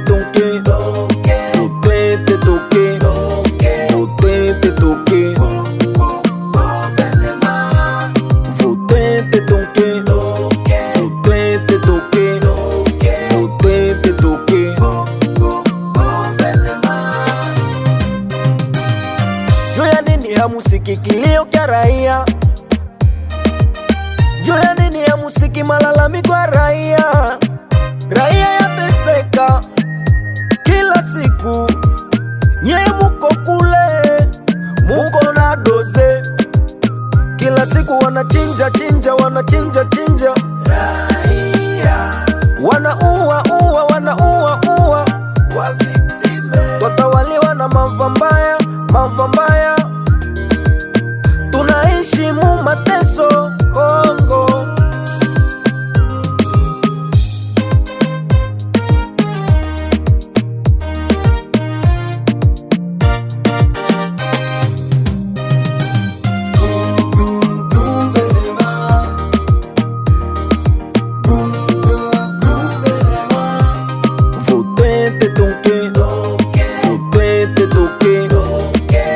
toqué, voter te toqué, voter te toqué, voter te toqué, voter te toqué, voter te toqué. Juu ya nini hamusiki kilio kya raia? Juu ya nini hamusiki malalamiko ya raia? Raia yateseka kila siku, nye muko kule, muko na doze. Kila siku wanachinja chinja, wanachinja chinja raia, wanaua uwa, wanaua uwa wa victime. Watawaliwa na mambo mbaya, mambo mbaya. Tunaishi mu mateso Kongo. Voter te toqué, voter te toqué,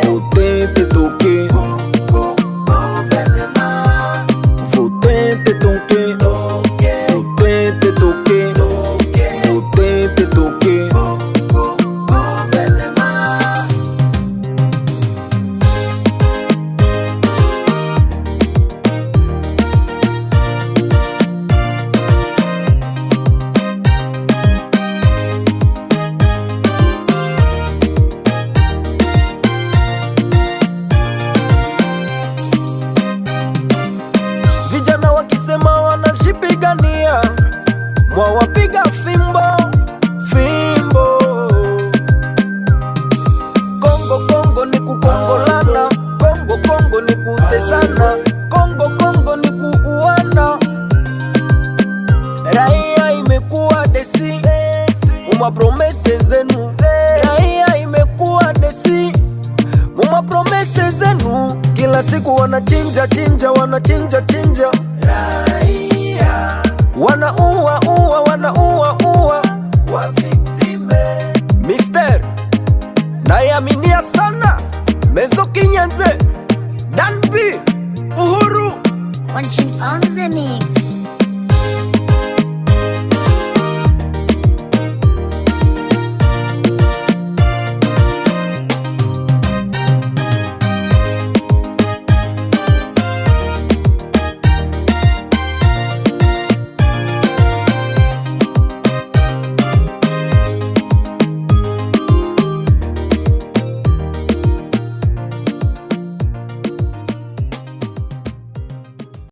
voter te toqué, voter te toqué, voter te toqué, voter te toqué. Vijana wakisema wanajipigania, mwawapiga fimbo, fimbo. Kongo Kongo ni kukongolana, Kongo Kongo ni kutesana, Kongo Kongo ni kuuana. Raia imekuwa desi muma promese zenu, raia imekuwa desi muma promese zenu. Kila siku wanachinja chinja, wanachinja chinja raia, wanaua uwa, wanaua uwa wa victime. Mister nayaminia sana Mezo Kinyenze, Dan B, Uhuru Watching on the mix.